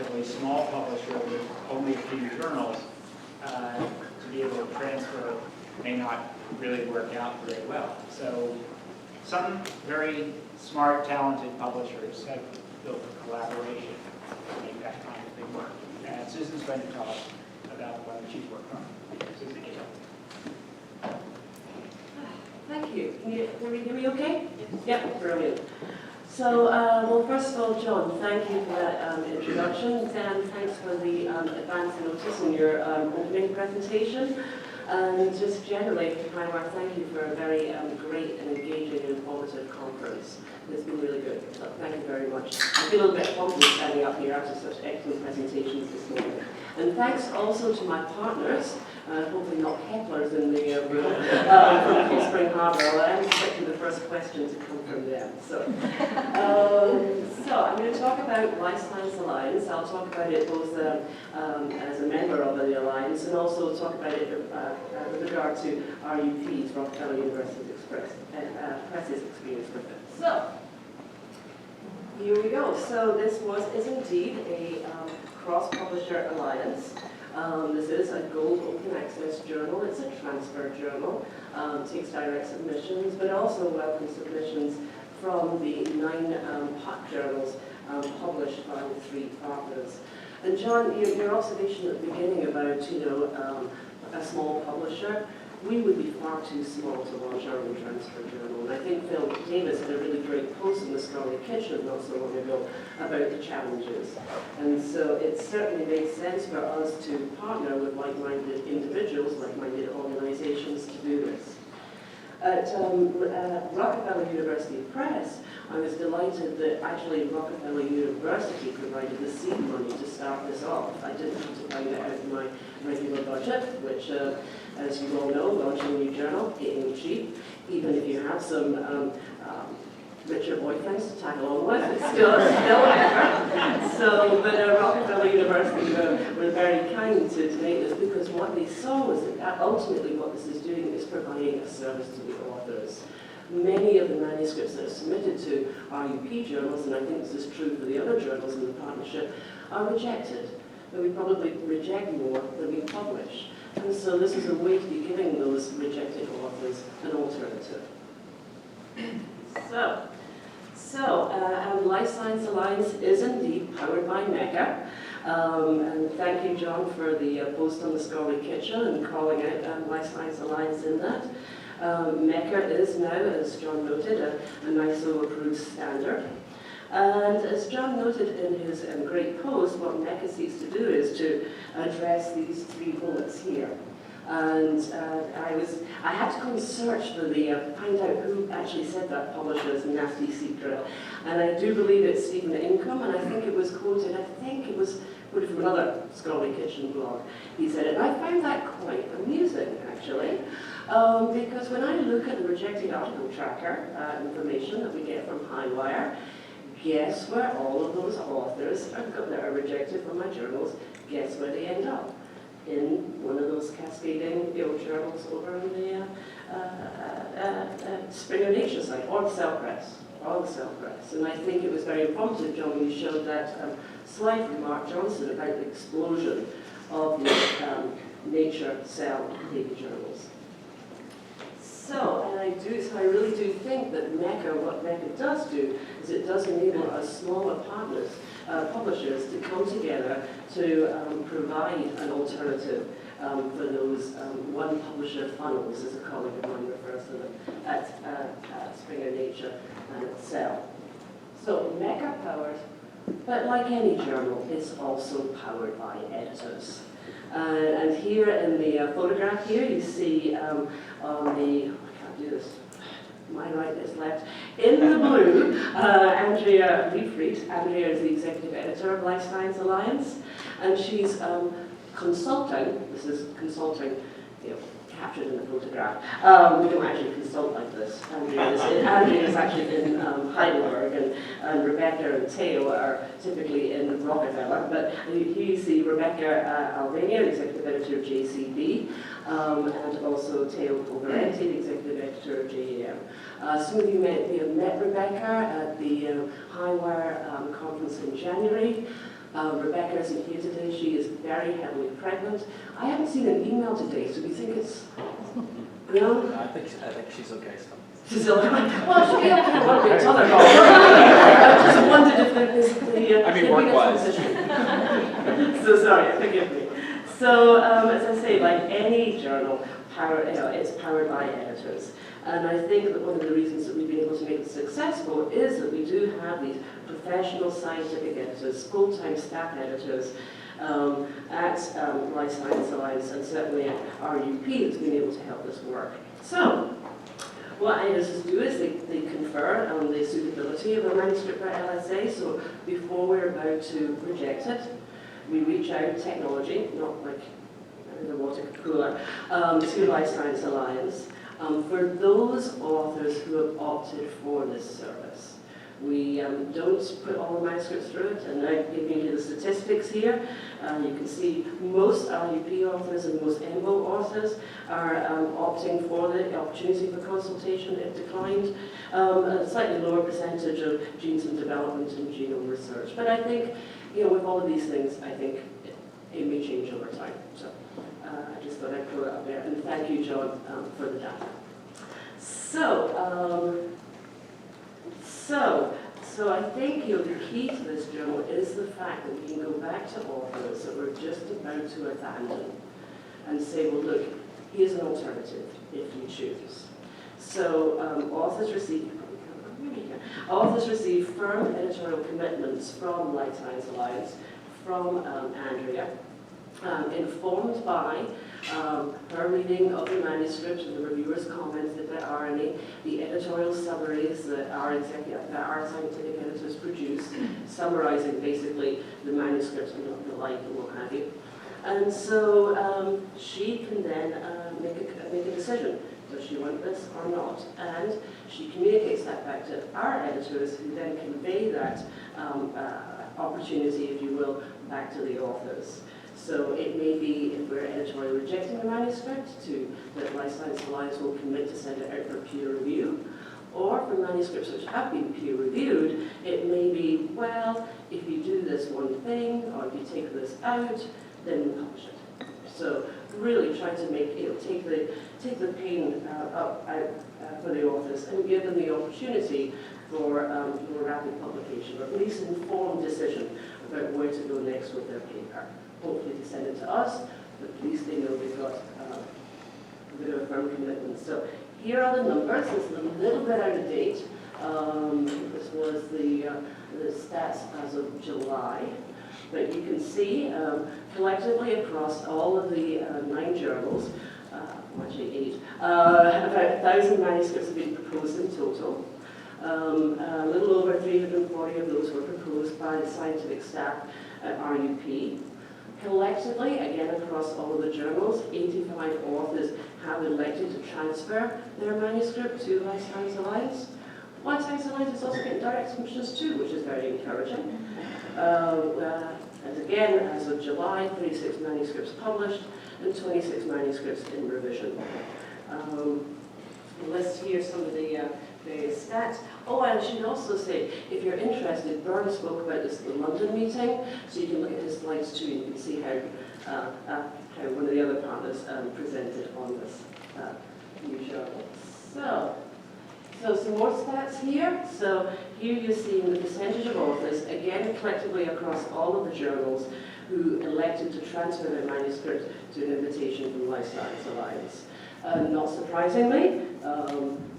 relatively small publisher with only a few journals, to be able to transfer may not really work out very well. So some very smart, talented publishers have built a collaboration to make that kind of thing work. And Susan's going to tell us about the one that she's worked on. Susan, Thank you. Can you hear me okay? Yep, brilliant. So, well, first of all, John, thank you for that introduction, and thanks for the advance notice in your opening presentation. And just generally, HighWire, thank you for a very great and engaging and informative conference. It's been really good, so thank you very much. I feel a little bit humbled standing up here after such excellent presentations this morning. And thanks also to my partners, hopefully not hecklers in the room, from Cold Spring Harbor. I'm expecting the first question to come from them. So I'm going to talk about Life Science Alliance. I'll talk about it both as a member of the Alliance and also talk about it with regard to RUP's, Rockefeller University's Press's experience with it. So, here we go. So this is indeed a cross-publisher alliance. This is a gold open access journal. It's a transfer journal. Takes direct submissions, but also welcomes submissions from the 9 PUC journals published by the 3 partners. And John, your observation at the beginning about, a small publisher, we would be far too small to launch our own transfer journal. And I think Phil Davis had a really great post in the Scholarly Kitchen not so long ago about the challenges. And so it certainly makes sense for us to partner with like-minded individuals, like-minded organizations to do this. At Rockefeller University Press, I was delighted that actually Rockefeller University provided the seed money to start this off. I didn't have to find it out in my regular budget, which, as you all know, launching a new journal ain't cheap. Even if you have some richer boyfriends to tag along with, it's still effort. So, but Rockefeller University were very kind to make this, because what they saw was that ultimately what this is doing is providing a service to the authors. Many of the manuscripts that are submitted to RUP journals, and I think this is true for the other journals in the partnership, are rejected. But we probably reject more than we publish. And so this is a way to be giving those rejected authors an alternative. So, Life Science Alliance is indeed powered by MECA. And thank you, John, for the post on the Scholarly Kitchen and calling out Life Science Alliance in that. MECA is now, as John noted, a NISO approved standard. And as John noted in his great post, what MECA seeks to do is to address these 3 bullets here. And I had to go and search for find out who actually said that publisher's nasty secret. And I do believe it's Stephen Income, and I think it was quoted, quoted from another Scholarly Kitchen blog. He said it, and I found that quite amusing, actually. Because when I look at the rejected article tracker information that we get from HighWire, guess where all of those authors that are rejected from my journals, guess where they end up? In one of those cascading journals over on the Springer Nature site, or the Cell Press. And I think it was very informative, John, when you showed that slide from Mark Johnson about the explosion of the Nature Cell data journals. So I really do think that what MECA does do is it does enable us smaller partners, publishers, to come together to provide an alternative for those one publisher funnels, as a colleague of mine refers to them, at Springer Nature and at Cell. So MECA powered, but like any journal, it's also powered by editors. And here in the photograph here, you see on the, I can't do this, my right is left, in the blue, Andrea Liefried. Andrea is the executive editor of Life Science Alliance, and she's consulting, this is consulting, captured in the photograph. We don't actually consult like this. Andrea is actually in Heidelberg, and Rebecca and Theo are typically in Rockefeller. But here you see Rebecca Alvania, the executive editor of JCB, and also Theo Poverenti, the executive editor of JEM. Some of you may have met Rebecca at the HighWire conference in January. Rebecca isn't here today. She is very heavily pregnant. I haven't seen an email today, so do you think it's... No? I think she's okay still. She's okay. Well, she'll be okay. Well, we'll tell her all. I just wondered if there was the... I mean, work-wise. So sorry, forgive me. So, as I say, like any journal, it's powered by editors. And I think that one of the reasons that we've been able to make it successful is that we do have these professional scientific editors, full-time staff editors at Life Science Alliance and certainly at RUP that's been able to help this work. So, what editors do is they confer on the suitability of a manuscript for LSA. So before we're about to reject it, we reach out technology, not like the water cooler, to Life Science Alliance. For those authors who have opted for this service, we don't put all the manuscripts through it, and I'm giving you the statistics here. You can see most RUP authors and most EMBO authors are opting for the opportunity for consultation if declined. A slightly lower percentage of genes in development and genome research. But I think, with all of these things, I think it may change over time. So I just thought I'd throw it out there. And thank you, John, for the data. So I think the key to this journal is the fact that we can go back to authors that we're just about to abandon and say, well, look, here's an alternative if you choose. So authors receive firm editorial commitments from Life Science Alliance, from Andrea, informed by her reading of the manuscript and the reviewer's comments, if there are any, the editorial summaries that our scientific editors produce, summarizing basically the manuscript and the like and what have you. And so she can then make a decision. Does she want this or not? And she communicates that back to our editors, who then convey that opportunity, if you will, back to the authors. So it may be, if we're editorially rejecting the manuscript, that Life Science Alliance will commit to send it out for peer review. Or for manuscripts which have been peer reviewed, it may be, well, if you do this one thing, or if you take this out, then we publish it. So really trying to make, take the pain out for the authors and give them the opportunity for rapid publication, or at least informed decision about where to go next with their paper. Hopefully to send it to us, but at least they know they've got a bit of a firm commitment. So here are the numbers. This is a little bit out of date. This was the stats as of July. But you can see collectively across all of the 9 journals, actually 8, about 1,000 manuscripts have been proposed in total. A little over 340 of those were proposed by the scientific staff at RUP. Collectively, again across all of the journals, 85 authors have elected to transfer their manuscript to Life Science Alliance. Life Science Alliance is also getting direct submissions too, which is very encouraging. And again, as of July, 36 manuscripts published and 26 manuscripts in revision. List here some of the various stats. Oh, I should also say, if you're interested, Byrne spoke about this at the London meeting, so you can look at his slides too, and you can see how one of the other partners presented on this new journal. So some more stats here. So here you're seeing the percentage of authors, again collectively across all of the journals, who elected to transfer their manuscript to an invitation from Life Science Alliance. Not surprisingly,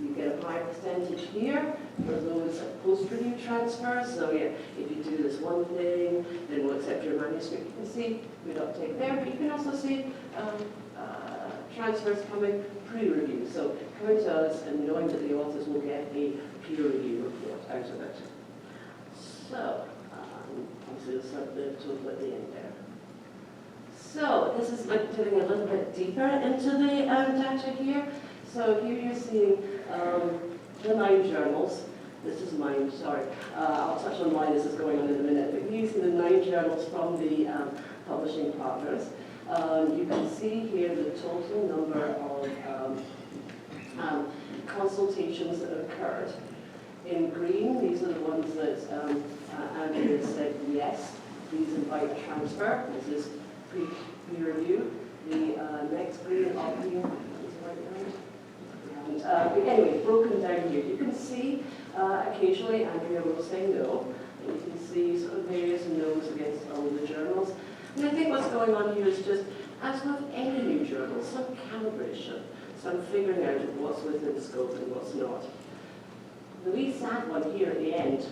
you get a higher percentage here for those post-review transfers. So yeah, if you do this one thing, then we'll accept your manuscript. You can see good uptake there, but you can also see transfers coming pre-review. So coming to us and knowing that the authors will get a peer review report out of it. So, obviously we'll start the total at the end there. So this is digging a little bit deeper into the data here. So here you're seeing the 9 journals. This is mine, sorry. I'll touch on why this is going on in a minute. But you're using the 9 journals from the publishing partners. You can see here the total number of consultations that occurred. In green, these are the ones that Andrea said yes, please invite transfer. This is pre-review. The next green up here, anyway, broken down here. You can see occasionally Andrea will say no. And you can see sort of various no's against all the journals. And I think what's going on here is just, as with any new journal, some calibration, some figuring out of what's within scope and what's not. The wee sad one here at the end,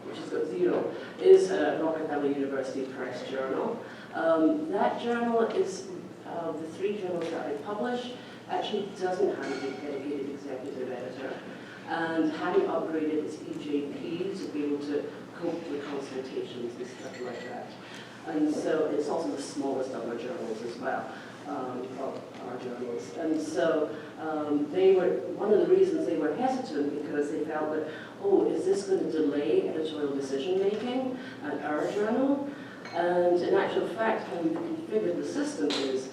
which has got 0, is Rockefeller University Press Journal. That journal is, the 3 journals that I publish, actually doesn't have a dedicated executive editor, and having upgraded its EJP to be able to cope with consultations and stuff like that. And so it's also the smallest of our journals as well, of our journals. And so they were, one of the reasons they were hesitant because they felt that, oh, is this going to delay editorial decision making at our journal? And in actual fact, how we've configured the system is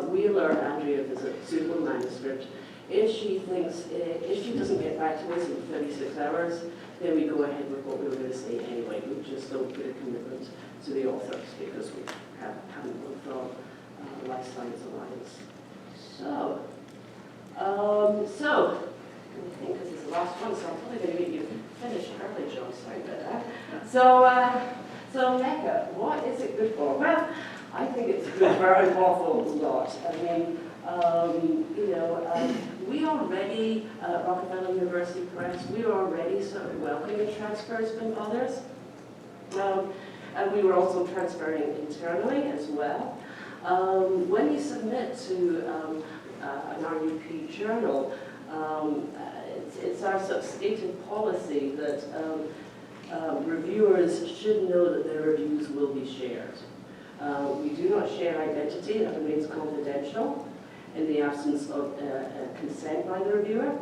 Wheeler, Andrea visit suitable manuscript. If she thinks, if she doesn't get back to us in 36 hours, then we go ahead with what we were going to say anyway. We just don't give a commitment to the authors because we haven't withdrawn Life Science Alliance. So, I think this is the last one, so I'm probably going to make you finish early, John. Sorry about that. So MECA, what is it good for? Well, I think it's good for an awful lot. I mean, we already, Rockefeller University Press, we were already sort of welcoming transfers from others. And we were also transferring internally as well. When you submit to an RUP journal, it's our sort of stated policy that reviewers should know that their reviews will be shared. We do not share identity, that remains confidential in the absence of consent by the reviewer.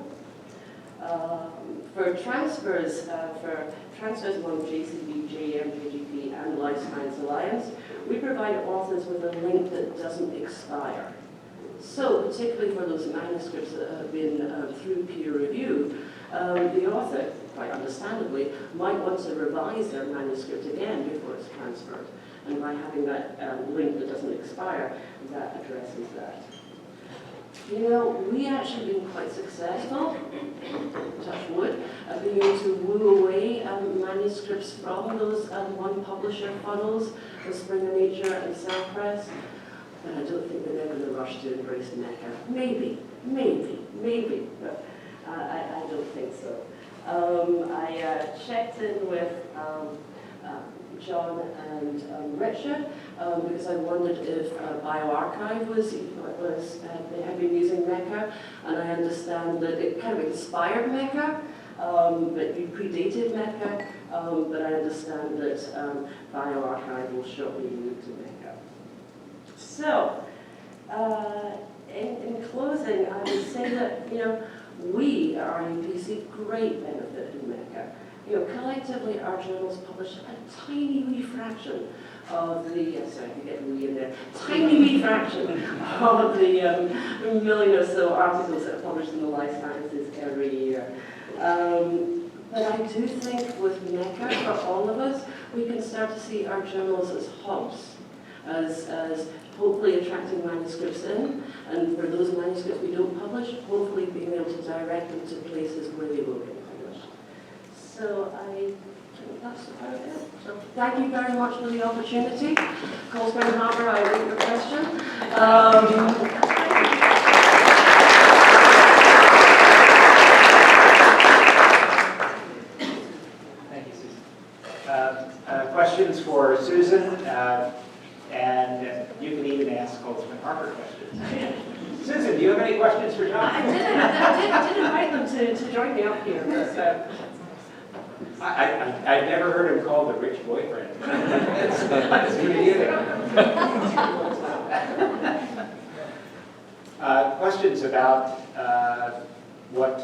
For transfers among JCB, JM, JGP, and Life Science Alliance, we provide authors with a link that doesn't expire. So, particularly for those manuscripts that have been through peer review, the author, quite understandably, might want to revise their manuscript again before it's transferred. And by having that link that doesn't expire, that addresses that. You know, we actually been quite successful, touch wood, at being able to woo away manuscripts from those one publisher funnels, the Springer Nature and Cell Press. But I don't think they're going to rush to embrace MECA. Maybe, but I don't think so. I checked in with John and Richard because I wondered if bioRxiv they had been using MECA, and I understand that it kind of inspired MECA, but you predated MECA, but I understand that bioRxiv will shortly move to MECA. So, in closing, I would say that, we at RUP see great benefit in MECA. Collectively, our journals publish a tiny wee fraction of the, sorry, I can get wee in there, tiny wee fraction of the million or so articles that are published in the life sciences every year. But I do think with MECA, for all of us, we can start to see our journals as hubs, as hopefully attracting manuscripts in, and for those manuscripts we don't publish, hopefully being able to direct them to places where they will get published. So I think that's about it. So thank you very much for the opportunity. Colesburn Harbour, I await your question. Thank you, Susan. Questions for Susan, and you can even ask Colesburn Harbour questions. Susan, do you have any questions for John? I did invite them to join me up here. But, I've never heard him called a rich boyfriend. That's good either. Questions about what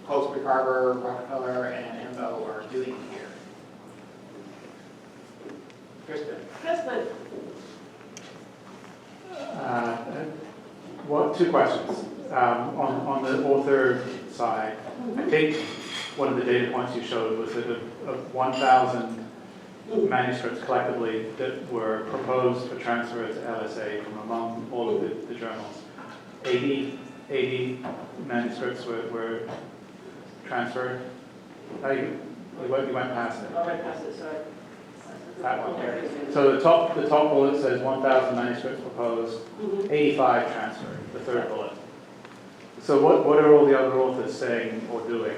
Colesburn Harbour, Rockefeller, and EMBO are doing here? Kristen. Well, two questions. On the author side, I think one of the data points you showed was that of 1,000 manuscripts collectively that were proposed for transfer to LSA from among all of the journals. 80 manuscripts were transferred. Oh, you went past it. Oh, right past it, sorry. That one there. So the top bullet says 1,000 manuscripts proposed, 85 transferred, the third bullet. So what are all the other authors saying or doing?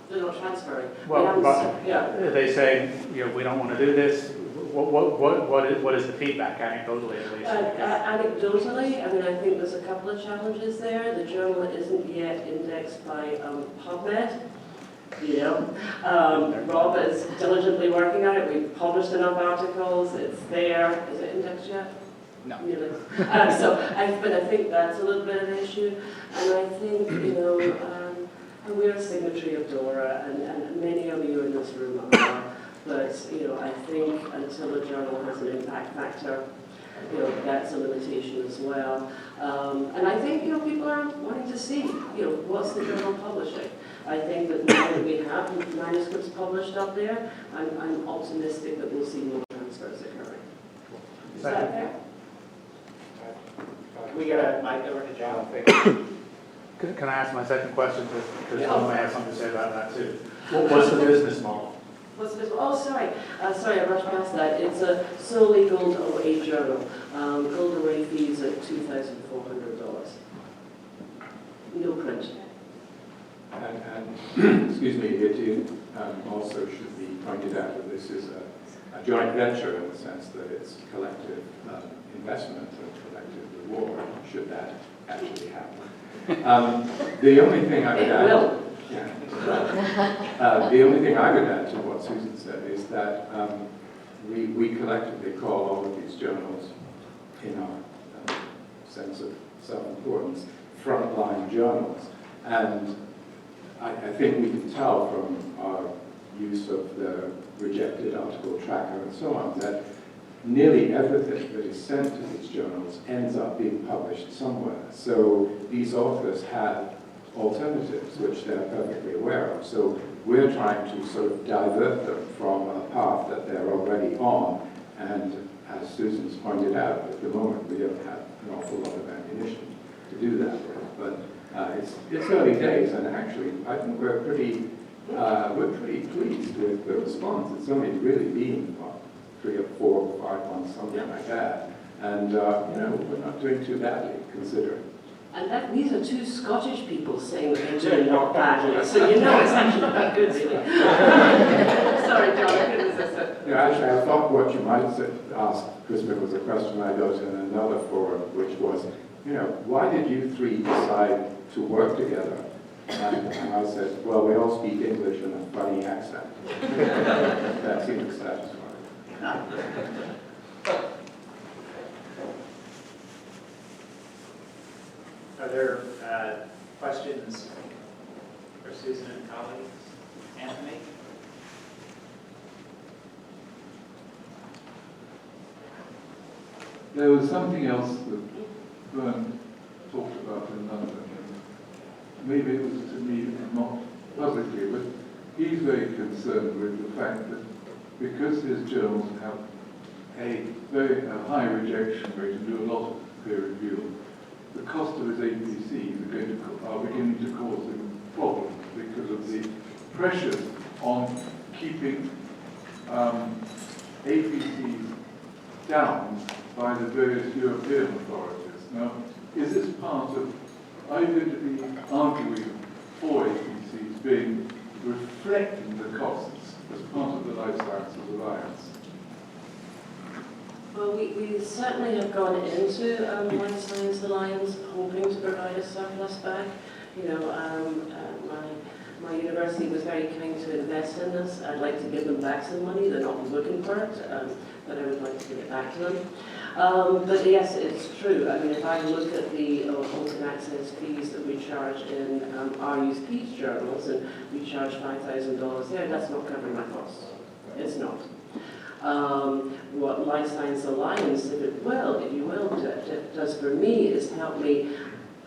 They're not transferring. Well, yeah. are they saying, we don't want to do this? What is the feedback, anecdotally at least? Anecdotally, I mean, I think there's a couple of challenges there. The journal isn't yet indexed by PubMed. Rob is diligently working on it. We've published enough articles. It's there. Is it indexed yet? No. Really? But I think that's a little bit of an issue. And I think, and we're a signatory of DORA, and many of you in this room are. But, I think until the journal has an impact factor, that's a limitation as well. And I think, people are wanting to see, what's the journal publishing. I think that now that we have manuscripts published up there, I'm optimistic that we'll see more transfers occurring. Is that fair? Can we get a mic over to John? Can I ask my second question? Because Tom may have something to say about that too. What's the business model? Oh, sorry, I rushed past that. It's a solely gold away journal. Gold away fees at $2,400. No print. And excuse me, it also should be pointed out that this is a joint venture in the sense that it's collective investment and collective reward, should that actually happen. The only thing I would add... the only thing I would add to what Susan said is that we collectively call all of these journals, in our sense of self-importance, frontline journals. And I think we can tell from our use of the rejected article tracker and so on that nearly everything that is sent to these journals ends up being published somewhere. So these authors have alternatives, which they're perfectly aware of. So we're trying to sort of divert them from a path that they're already on. And as Susan's pointed out, at the moment we don't have an awful lot of ammunition to do that with. But it's early days, and actually I think we're pretty pleased with the response. It's only really been 3 or 4 or 5 months, something like that. And we're not doing too badly considering. And these are 2 Scottish people saying that they're doing not badly, so it's actually quite good, really. Sorry, John, I couldn't resist it. Actually, I thought what you might ask, Crispin, was a question I got in another forum, which was, why did you 3 decide to work together? And I said, well, we all speak English in a funny accent. That seemed satisfying. Are there questions for Susan and colleagues? Anthony? There was something else that Vern talked about in London, and maybe it was to me not publicly, but he's very concerned with the fact that because his journals have a very high rejection rate and do a lot of peer review, the cost of his APCs are beginning to cause him problems because of the pressures on keeping APCs down by the various European authorities. Now, is this part of, are you going to be arguing for APCs being reflecting the costs as part of the Life Sciences Alliance? Well, we certainly have gone into Life Science Alliance hoping to provide a surplus back. My university was very kind to invest in this. I'd like to give them back some money. They're not looking for it, but I would like to give it back to them. But yes, it's true. I mean, if I look at the open access fees that we charge in RU's Peace journals, and we charge $5,000 there, that's not covering my costs. It's not. What Life Science Alliance, if you will, does for me is help me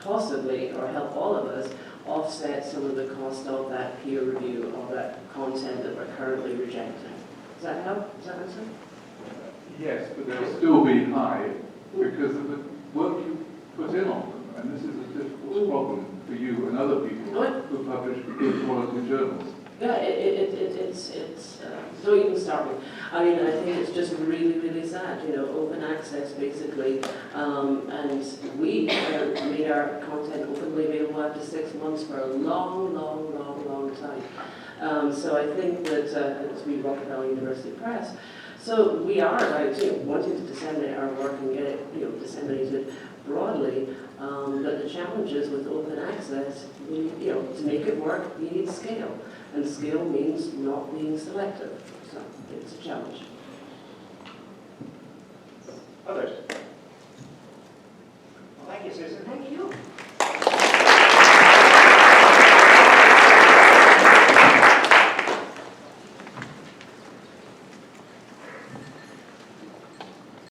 possibly, or help all of us, offset some of the cost of that peer review, of that content that we're currently rejecting. Does that help? Does that answer? Yes, but they'll still be high because of the work you put in on them. And this is a difficult problem for you and other people who publish good quality journals. Yeah, don't even start with. I mean, I think it's just really, really sad, you know, open access basically. And we made our content openly available after 6 months for a long, long, long, long time. So I think that, as we Rockefeller University Press, so we are wanting to disseminate our work and get it, disseminated broadly. But the challenges with open access, to make it work, you need scale. And scale means not being selective. So it's a challenge. Others? Well, thank you, Susan. Thank you.